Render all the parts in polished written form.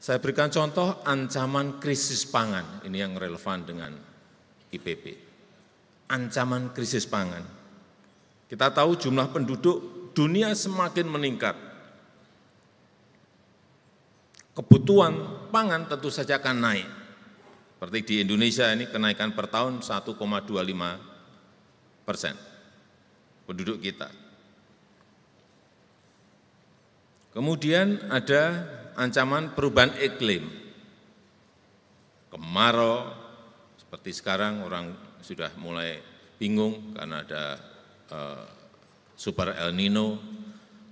Saya berikan contoh ancaman krisis pangan, ini yang relevan dengan IPB. Ancaman krisis pangan. Kita tahu jumlah penduduk dunia semakin meningkat. Kebutuhan pangan tentu saja akan naik. Seperti di Indonesia ini kenaikan per tahun 1,25% penduduk kita. Kemudian ada ancaman perubahan iklim. Kemarau, seperti sekarang orang sudah mulai bingung karena ada super El Nino.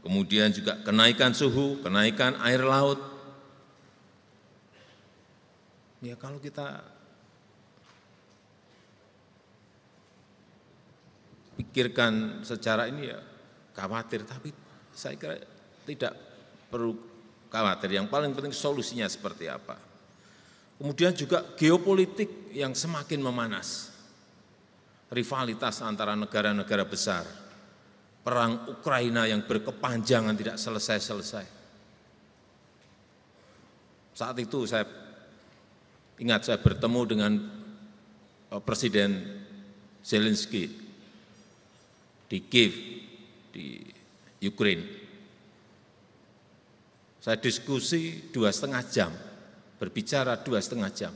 Kemudian juga kenaikan suhu, kenaikan air laut. Ya kalau kita pikirkan secara ini ya khawatir, tapi saya kira tidak perlu khawatir. Yang paling penting solusinya seperti apa. Kemudian juga geopolitik yang semakin memanas. Rivalitas antara negara-negara besar. Perang Ukraina yang berkepanjangan tidak selesai-selesai. Saat itu saya ingat saya bertemu dengan Presiden Zelensky di Kiev, di Ukraina. Saya diskusi 2,5 jam, berbicara 2,5 jam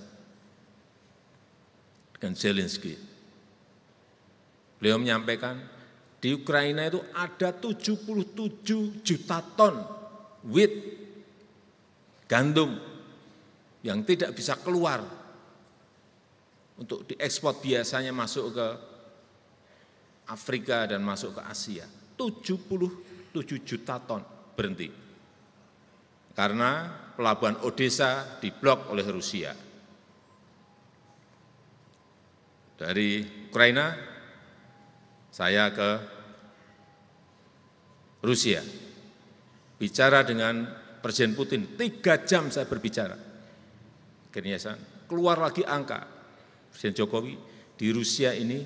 dengan Zelensky. Beliau menyampaikan, di Ukraina itu ada 77 juta ton wheat, gandum, yang tidak bisa keluar untuk diekspor biasanya masuk ke Afrika dan masuk ke Asia. 77 juta ton berhenti. Karena pelabuhan Odessa diblok oleh Rusia. Dari Ukraina, saya ke Rusia. Bicara dengan Presiden Putin, 3 jam saya berbicara. Akhirnya keluar lagi angka, Presiden Jokowi, di Rusia ini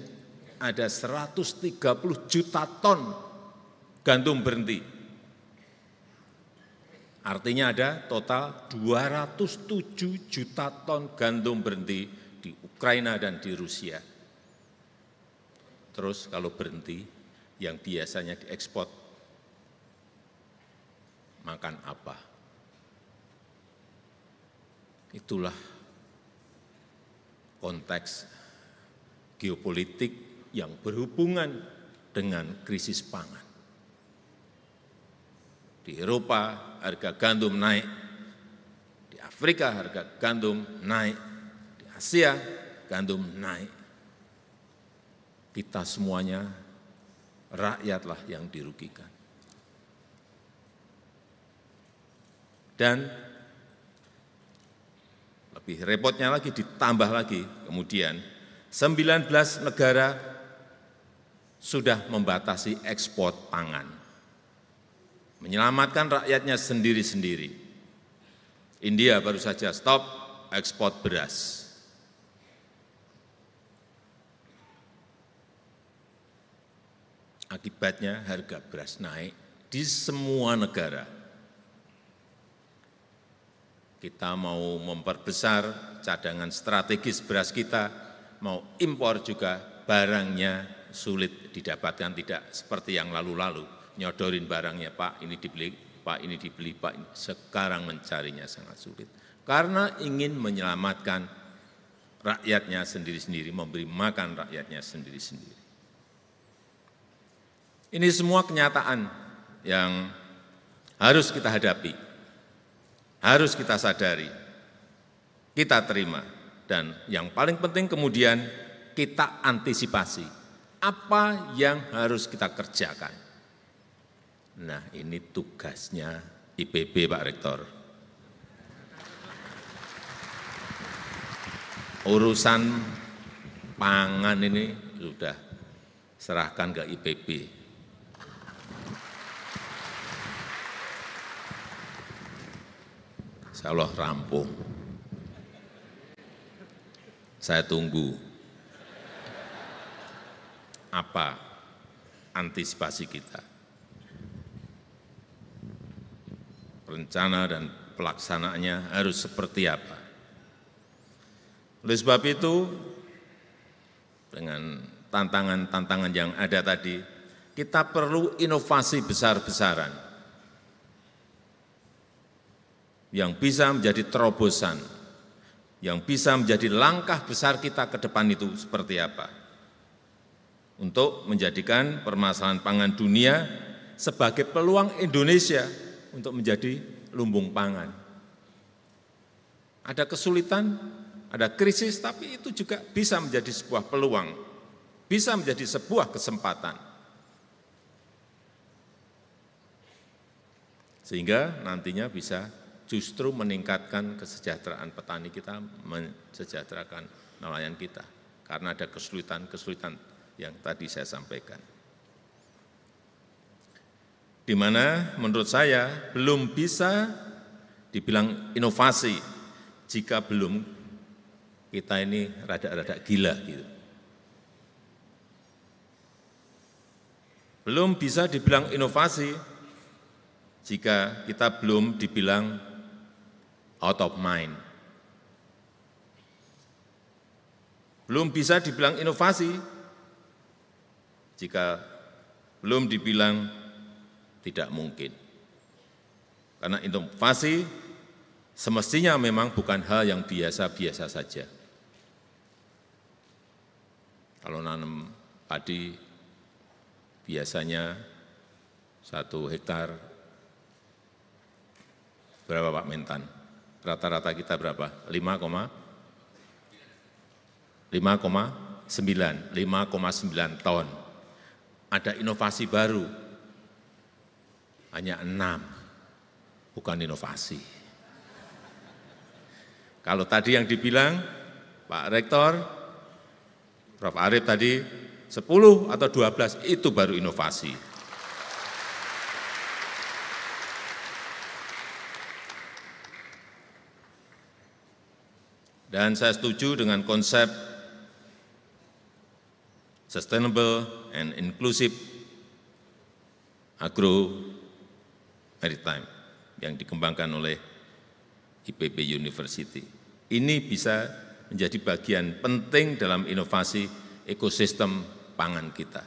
ada 130 juta ton gandum berhenti. Artinya ada total 207 juta ton gandum berhenti di Ukraina dan di Rusia. Terus kalau berhenti, yang biasanya diekspor, makan apa? Itulah konteks geopolitik yang berhubungan dengan krisis pangan. Di Eropa harga gandum naik, di Afrika harga gandum naik, di Asia gandum naik. Kita semuanya rakyatlah yang dirugikan. Dan lebih repotnya lagi, ditambah lagi kemudian 19 negara sudah membatasi ekspor pangan, menyelamatkan rakyatnya sendiri-sendiri. India baru saja stop ekspor beras. Akibatnya harga beras naik di semua negara. Kita mau memperbesar cadangan strategis beras kita, mau impor juga barangnya sulit didapatkan, tidak seperti yang lalu-lalu. Nyodorin barangnya, Pak ini dibeli, Pak ini dibeli, Pak ini. Sekarang mencarinya sangat sulit. Karena ingin menyelamatkan rakyatnya sendiri-sendiri, memberi makan rakyatnya sendiri-sendiri. Ini semua kenyataan yang harus kita hadapi. Harus kita sadari, kita terima, dan yang paling penting kemudian kita antisipasi apa yang harus kita kerjakan. Nah, ini tugasnya IPB, Pak Rektor. Urusan pangan ini sudah serahkan ke IPB. Insya Allah rampung. Saya tunggu apa antisipasi kita. Rencana dan pelaksanaannya harus seperti apa. Oleh sebab itu, dengan tantangan-tantangan yang ada tadi, kita perlu inovasi besar-besaran yang bisa menjadi terobosan, yang bisa menjadi langkah besar kita ke depan itu seperti apa. Untuk menjadikan permasalahan pangan dunia sebagai peluang Indonesia untuk menjadi lumbung pangan. Ada kesulitan, ada krisis, tapi itu juga bisa menjadi sebuah peluang, bisa menjadi sebuah kesempatan. Sehingga nantinya bisa justru meningkatkan kesejahteraan petani kita, mensejahterakan nelayan kita. Karena ada kesulitan-kesulitan yang tadi saya sampaikan. Di mana menurut saya belum bisa dibilang inovasi jika belum kita ini rada-rada gila gitu. Belum bisa dibilang inovasi jika kita belum dibilang out of mind. Belum bisa dibilang inovasi jika belum dibilang tidak mungkin. Karena inovasi semestinya memang bukan hal yang biasa-biasa saja. Kalau nanam padi biasanya 1 hektar berapa Pak Mentan? Rata-rata kita berapa? 5,9 ton. Ada inovasi baru, hanya 6, bukan inovasi. Kalau tadi yang dibilang Pak Rektor, Prof. Arief tadi 10 atau 12, itu baru inovasi. Dan saya setuju dengan konsep sustainable and inclusive agro maritime yang dikembangkan oleh IPB University. Ini bisa menjadi bagian penting dalam inovasi ekosistem pangan kita.